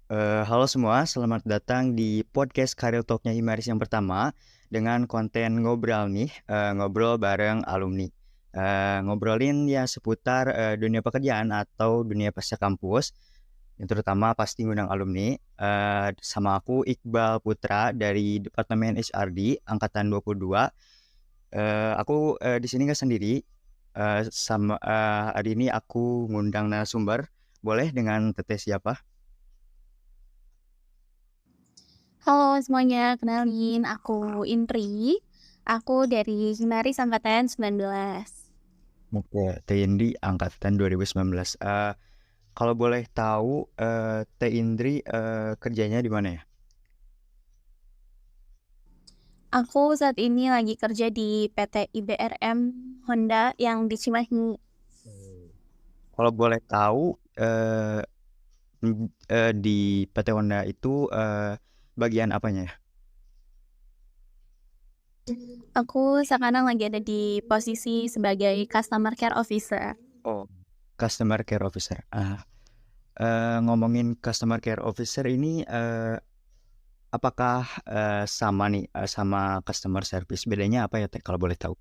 Halo semua, selamat datang di podcast Career Talk-nya Himaris yang pertama dengan konten ngobrol nih, ngobrol bareng alumni. Ngobrolin ya seputar dunia pekerjaan atau dunia pasca kampus, yang terutama pasti ngundang alumni. Sama aku Iqbal Putra dari Departemen HRD Angkatan 22. Aku di sini nggak sendiri, hari ini aku ngundang narasumber. Boleh dengan Teteh siapa? Halo semuanya, kenalin aku Indri. Aku dari Himaris Angkatan 19. Oke, Teh Indri angkatan 2019. Kalau boleh tahu, Teh Indri kerjanya di mana ya? Aku saat ini lagi kerja di PT IBRM Honda yang di Cimahi. Kalau boleh tahu, di PT Honda itu bagian apanya ya? Aku sekarang lagi ada di posisi sebagai Customer Care Officer. Oh, Customer Care Officer. Ngomongin Customer Care Officer ini, apakah sama nih sama Customer Service? Bedanya apa ya Teh, kalau boleh tahu?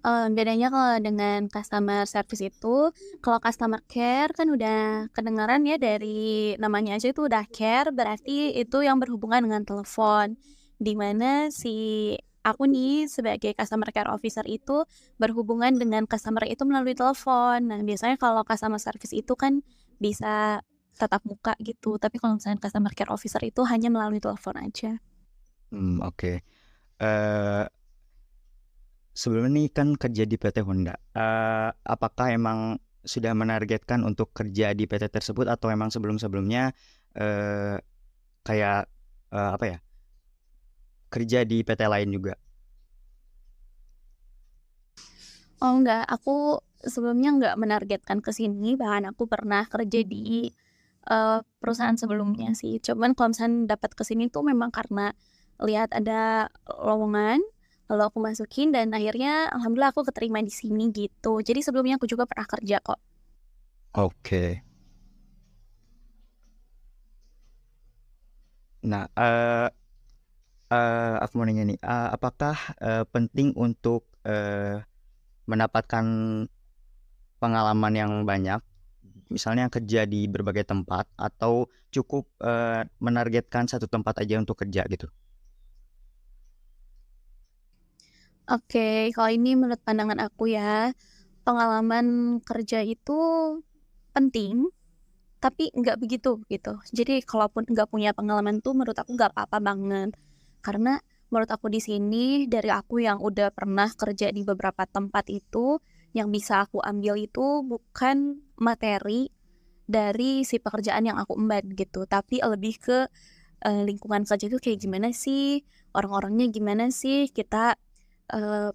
Bedanya kalau dengan customer service itu, kalau customer care kan udah kedengaran ya dari namanya aja itu udah care, berarti itu yang berhubungan dengan telepon. Di mana si aku nih sebagai customer care officer itu berhubungan dengan customer itu melalui telepon. Nah, biasanya kalau customer service itu kan bisa tatap muka gitu, tapi kalau misalnya customer care officer itu hanya melalui telepon aja. Oke. Eh, Sebelumnya nih kan kerja di PT Honda. Apakah emang sudah menargetkan untuk kerja di PT tersebut atau emang sebelum-sebelumnya eh, kayak apa ya, kerja di PT lain juga? Oh enggak, aku sebelumnya enggak menargetkan ke sini, bahkan aku pernah kerja di, perusahaan sebelumnya sih. Cuman kalau misalnya dapat ke sini tuh memang karena lihat ada lowongan, lalu aku masukin dan akhirnya alhamdulillah aku keterima di sini gitu. Jadi sebelumnya aku juga pernah kerja kok. Oke. Nah, aku mau nanya nih, apakah penting untuk mendapatkan pengalaman yang banyak, misalnya kerja di berbagai tempat, atau cukup menargetkan satu tempat aja untuk kerja gitu? Oke, kalau ini menurut pandangan aku ya, pengalaman kerja itu penting, tapi nggak begitu, gitu. Jadi kalaupun nggak punya pengalaman tuh menurut aku nggak apa-apa banget. Karena menurut aku di sini, dari aku yang udah pernah kerja di beberapa tempat itu, yang bisa aku ambil itu bukan materi dari si pekerjaan yang aku emban gitu, tapi lebih ke, lingkungan kerja itu kayak gimana sih, orang-orangnya gimana sih, kita,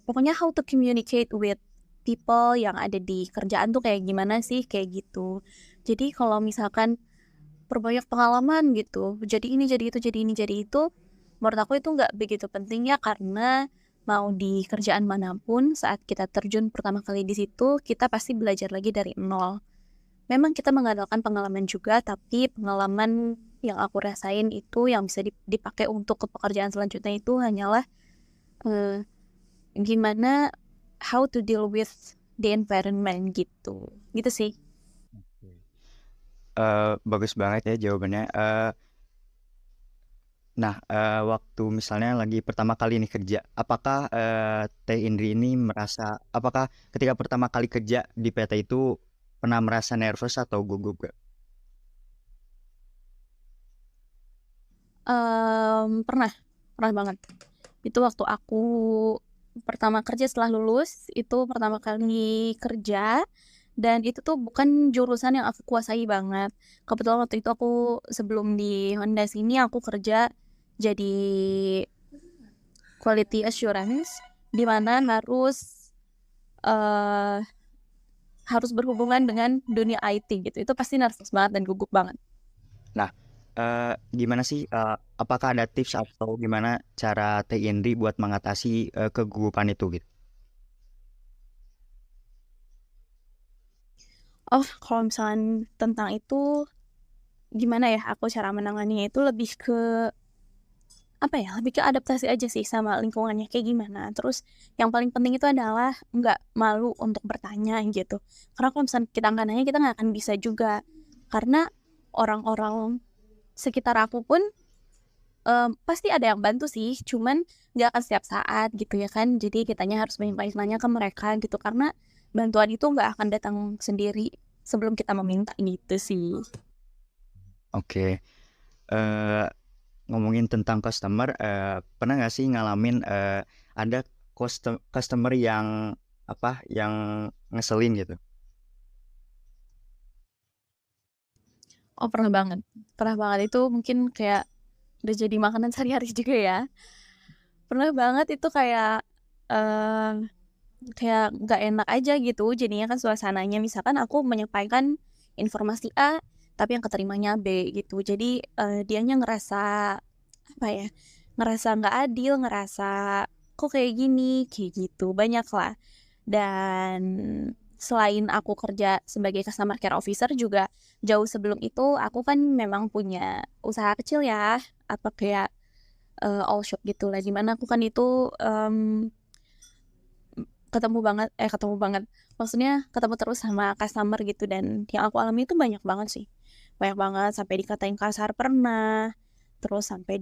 pokoknya how to communicate with people yang ada di kerjaan tuh kayak gimana sih, kayak gitu. Jadi kalau misalkan perbanyak pengalaman gitu, jadi ini, jadi itu, jadi ini, jadi itu, menurut aku itu nggak begitu penting ya, karena mau di kerjaan manapun saat kita terjun pertama kali di situ, kita pasti belajar lagi dari nol. Memang kita mengandalkan pengalaman juga, tapi pengalaman yang aku rasain itu yang bisa dipakai untuk ke pekerjaan selanjutnya itu hanyalah, eee, gimana how to deal with the environment gitu, gitu sih. Bagus banget ya jawabannya. Nah, waktu misalnya lagi pertama kali nih kerja, apakah Teh Indri ini apakah ketika pertama kali kerja di PT itu pernah merasa nervous atau gugup gak? Pernah, pernah banget. Itu waktu aku pertama kerja setelah lulus, itu pertama kali kerja, dan itu tuh bukan jurusan yang aku kuasai banget. Kebetulan waktu itu aku sebelum di Honda sini aku kerja jadi quality assurance, di mana eee, harus berhubungan dengan dunia IT gitu. Itu pasti nervous banget dan gugup banget. Nah, gimana sih, apakah ada tips atau gimana cara Teh Indri buat mengatasi kegugupan itu gitu? Oh, kalau misalkan tentang itu, gimana ya, aku cara menanganinya itu lebih ke, apa ya, lebih ke adaptasi aja sih sama lingkungannya kayak gimana. Terus yang paling penting itu adalah nggak malu untuk bertanya gitu. Karena kalau misalkan kita nggak nanya, kita nggak akan bisa juga. Karena orang-orang sekitar aku pun, pasti ada yang bantu sih, cuman nggak akan setiap saat gitu ya kan. Jadi kitanya harus banyak-banyak nanya ke mereka gitu, karena bantuan itu nggak akan datang sendiri sebelum kita meminta gitu sih. Oke, eee, ngomongin tentang customer, pernah nggak sih ngalamin, ada customer yang, apa, yang ngeselin gitu? Oh, pernah banget, itu mungkin kayak udah jadi makanan sehari-hari juga ya. Pernah banget itu kayak, kayak nggak enak aja gitu jadinya kan suasananya. Misalkan aku menyampaikan informasi A, tapi yang keterimanya B gitu. Jadi, dianya ngerasa, apa ya, ngerasa nggak adil, ngerasa, "Kok kayak gini?" Kayak gitu, banyaklah. Dan selain aku kerja sebagai customer care officer juga, jauh sebelum itu aku kan memang punya usaha kecil ya, apa kayak, all shop gitulah, di mana aku kan itu, ketemu banget, maksudnya ketemu terus sama customer gitu, dan yang aku alami itu banyak banget sih. Banyak banget, sampai dikatain kasar pernah, terus sampai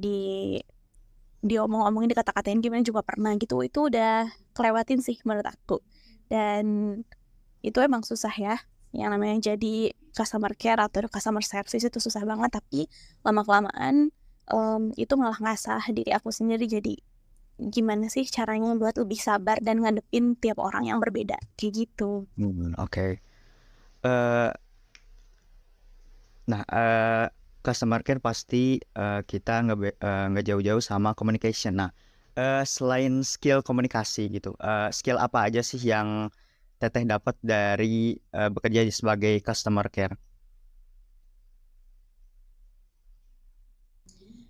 diomong-omongin, dikata-katain gimana juga pernah gitu. Itu udah kelewatin sih menurut aku. Dan itu emang susah ya, yang namanya jadi customer care atau customer service itu susah banget, tapi lama-kelamaan, itu malah ngasah diri aku sendiri. Jadi gimana sih caranya buat lebih sabar dan ngadepin tiap orang yang berbeda, kayak gitu. Oke. Eee, nah, customer care pasti, kita nggak jauh-jauh sama communication. Nah, selain skill komunikasi gitu, skill apa aja sih yang Teteh dapat dari, bekerja sebagai customer care?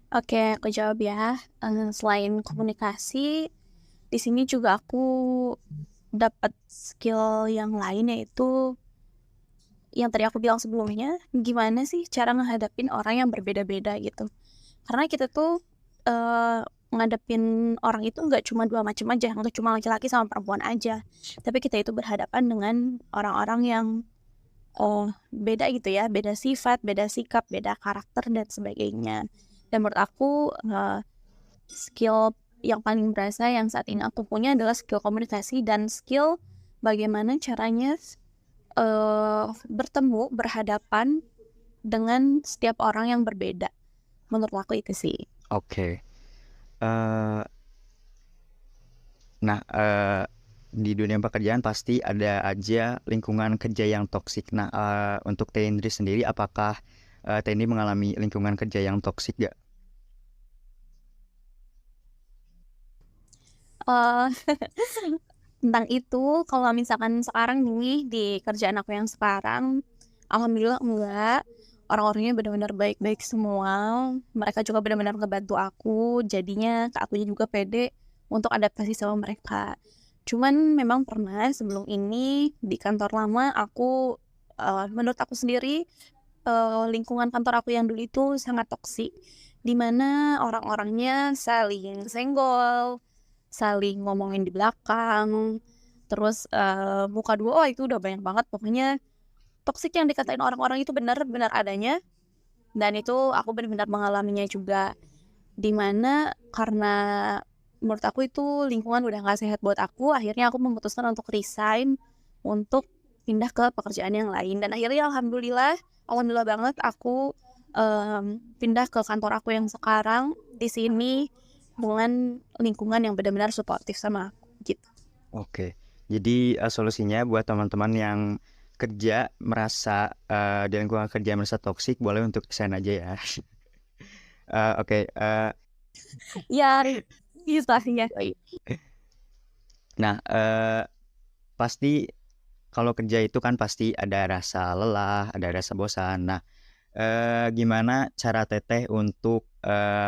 Oke, aku jawab ya. Selain komunikasi, di sini juga aku dapat skill yang lain, yaitu yang tadi aku bilang sebelumnya, gimana sih cara ngehadapin orang yang berbeda-beda gitu. Karena kita tuh, ngadepin orang itu nggak cuma 2 macam aja, nggak cuma laki-laki sama perempuan aja. Tapi kita itu berhadapan dengan orang-orang yang, beda gitu ya, beda sifat, beda sikap, beda karakter dan sebagainya. Dan menurut aku, skill yang paling berasa yang saat ini aku punya adalah skill komunikasi dan skill bagaimana caranya, bertemu, berhadapan dengan setiap orang yang berbeda. Menurut aku itu sih. Oke, eee, nah, di dunia pekerjaan pasti ada aja lingkungan kerja yang toksik. Nah, untuk Teh Indri sendiri apakah, Teh Indri mengalami lingkungan kerja yang toksik nggak? Eee, tentang itu, kalau misalkan sekarang nih di kerjaan aku yang sekarang, alhamdulillah enggak. Orang-orangnya benar-benar baik-baik semua. Mereka juga benar-benar ngebantu aku, jadinya akunya juga pede untuk adaptasi sama mereka. Cuman memang pernah sebelum ini di kantor lama aku, menurut aku sendiri, lingkungan kantor aku yang dulu itu sangat toksik, di mana orang-orangnya saling senggol, saling ngomongin di belakang, terus, muka dua, oh itu udah banyak banget, pokoknya toksik yang dikatain orang-orang itu benar-benar adanya, dan itu aku benar-benar mengalaminya juga. Di mana karena menurut aku itu lingkungan udah nggak sehat buat aku, akhirnya aku memutuskan untuk resign, untuk pindah ke pekerjaan yang lain, dan akhirnya alhamdulillah, alhamdulillah banget aku, pindah ke kantor aku yang sekarang di sini dengan lingkungan yang benar-benar suportif sama aku, gitu. Oke. Jadi, solusinya buat teman-teman yang kerja merasa, di lingkungan kerja merasa toksik boleh untuk resign aja ya. Oke, Ya, bisa ya. nah, pasti kalau kerja itu kan pasti ada rasa lelah, ada rasa bosan. Nah, gimana cara Teteh untuk,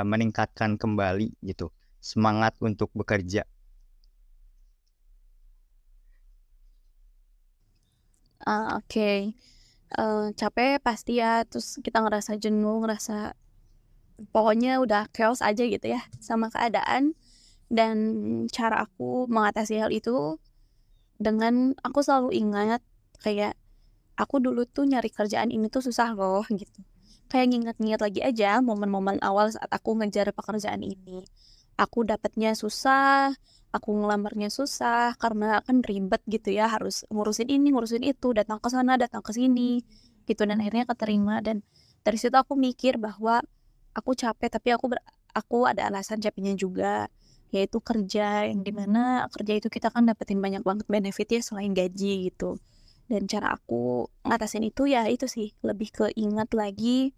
meningkatkan kembali gitu, semangat untuk bekerja? Oke. capek pasti ya, terus kita ngerasa jenuh, ngerasa pokoknya udah chaos aja gitu ya sama keadaan. Dan cara aku mengatasi hal itu dengan aku selalu ingat kayak aku dulu tuh nyari kerjaan ini tuh susah loh gitu. Kayak nginget-nginget lagi aja momen-momen awal saat aku ngejar pekerjaan ini. Aku dapetnya susah, aku ngelamarnya susah karena kan ribet gitu ya, harus ngurusin ini, ngurusin itu, datang ke sana, datang ke sini gitu, dan akhirnya keterima. Dan dari situ aku mikir bahwa aku capek tapi aku ada alasan capeknya juga, yaitu kerja yang dimana kerja itu kita kan dapetin banyak banget benefit ya selain gaji gitu. Dan cara aku ngatasin itu ya itu sih, lebih ke ingat lagi,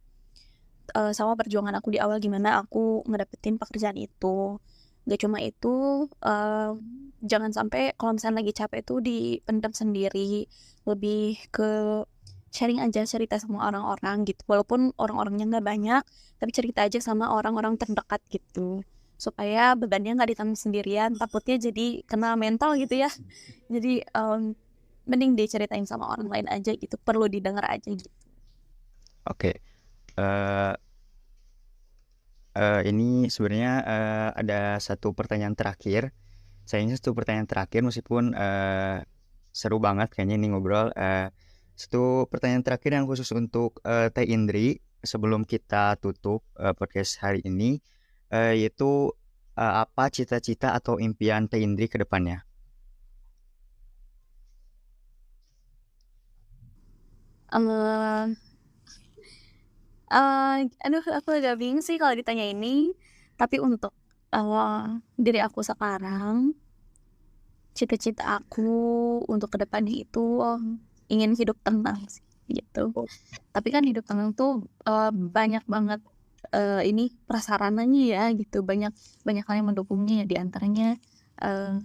sama perjuangan aku di awal gimana aku ngedapetin pekerjaan itu. Gak cuma itu, jangan sampai kalau misalnya lagi capek tuh dipendam sendiri, lebih ke sharing aja cerita sama orang-orang gitu. Walaupun orang-orangnya nggak banyak, tapi cerita aja sama orang-orang terdekat gitu. Supaya bebannya nggak ditanggung sendirian, takutnya jadi kena mental gitu ya. Jadi, mending diceritain sama orang lain aja gitu, perlu didengar aja gitu. Oke, eh ini sebenarnya ada satu pertanyaan terakhir. Sayangnya satu pertanyaan terakhir meskipun seru banget kayaknya ini ngobrol. Satu pertanyaan terakhir yang khusus untuk Teh Indri sebelum kita tutup podcast hari ini, yaitu apa cita-cita atau impian Teh Indri ke depannya? Eee aduh aku agak bingung sih kalau ditanya ini, tapi untuk, diri aku sekarang, cita-cita aku untuk kedepannya itu ingin hidup tenang sih, gitu. Tapi kan hidup tenang tuh, banyak banget, ini prasarananya ya gitu, banyak banyak hal yang mendukungnya ya, di antaranya, eee,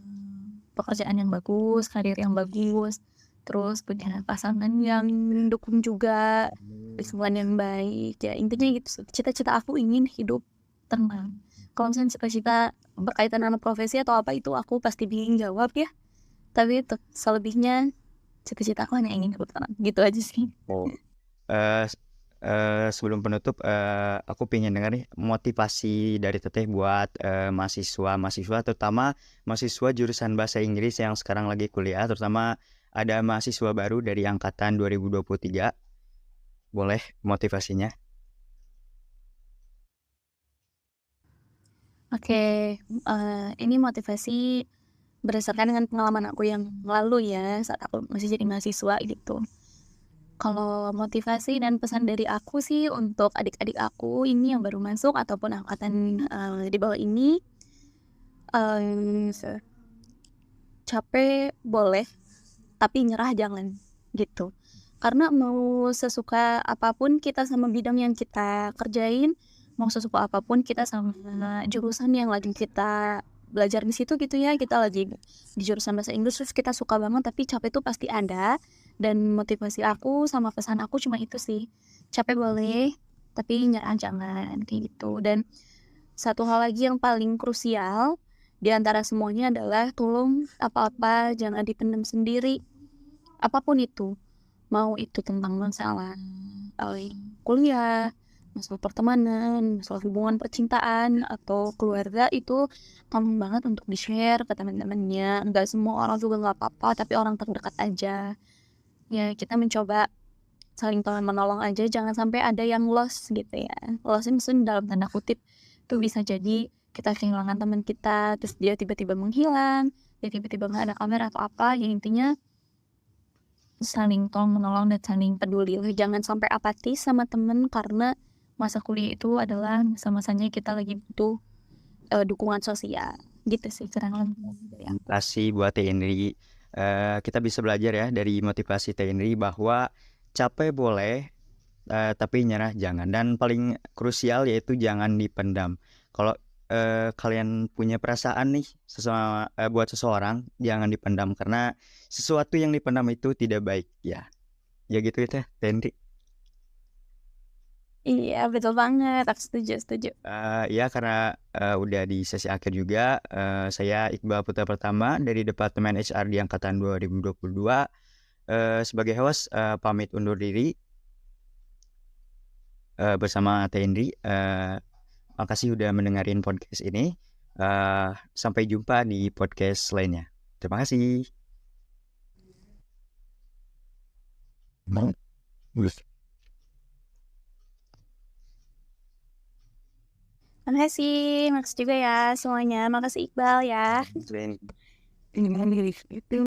pekerjaan yang bagus, karir yang bagus, terus punya pasangan yang mendukung juga, lingkungan yang baik, ya intinya gitu sih. Cita-cita aku ingin hidup tenang. Kalau misalnya cita-cita berkaitan sama profesi atau apa itu aku pasti bingung jawab ya, tapi itu selebihnya cita-cita aku hanya ingin hidup tenang, gitu aja sih. Oh. Eh, Sebelum penutup, aku pengen dengar nih motivasi dari Teteh buat mahasiswa-mahasiswa, terutama mahasiswa jurusan bahasa Inggris yang sekarang lagi kuliah, terutama ada mahasiswa baru dari angkatan 2023. Boleh motivasinya? Oke, ini motivasi berdasarkan dengan pengalaman aku yang lalu ya, saat aku masih jadi mahasiswa gitu. Kalau motivasi dan pesan dari aku sih untuk adik-adik aku ini yang baru masuk ataupun angkatan, di bawah ini, se capek boleh, tapi nyerah jangan, gitu. Karena mau sesuka apapun kita sama bidang yang kita kerjain, mau sesuka apapun kita sama jurusan yang lagi kita belajar di situ gitu ya, kita lagi di jurusan bahasa Inggris terus kita suka banget tapi capek itu pasti ada. Dan motivasi aku sama pesan aku cuma itu sih, capek boleh, tapi nyerah jangan, kayak gitu. Dan satu hal lagi yang paling krusial di antara semuanya adalah tolong apa-apa jangan dipendam sendiri, apapun itu. Mau itu tentang masalah, kuliah, masalah pertemanan, masalah hubungan percintaan, atau keluarga itu tolong banget untuk di-share ke teman-temannya. Nggak semua orang juga nggak apa-apa, tapi orang terdekat aja. Ya kita mencoba saling tolong menolong aja, jangan sampai ada yang lost gitu ya. Lost ini maksudnya dalam tanda kutip, itu bisa jadi kita kehilangan teman kita, terus dia tiba-tiba menghilang, dia tiba-tiba nggak ada kabar atau apa, ya intinya saling tolong menolong dan saling peduli. Jangan sampai apatis sama temen karena masa kuliah itu adalah masa-masanya kita lagi butuh dukungan sosial. Gitu sih kurang lebih dari aku. Motivasi buat Teh Indri. Kita bisa belajar ya dari motivasi Teh Indri bahwa capek boleh, tapi nyerah jangan. Dan paling krusial yaitu jangan dipendam. Kalau kalian punya perasaan nih buat seseorang, jangan dipendam karena sesuatu yang dipendam itu tidak baik ya. Ya gitu ya Teh Indri. Iya betul banget, aku setuju setuju. Ya karena udah di sesi akhir juga, saya Iqbal Putra Pertama dari Departemen HR di angkatan 2022. sebagai host pamit undur diri bersama Tendri. Makasih udah mendengarin podcast ini. Sampai jumpa di podcast lainnya. Terima kasih. Makasih juga ya semuanya. Makasih Iqbal ya.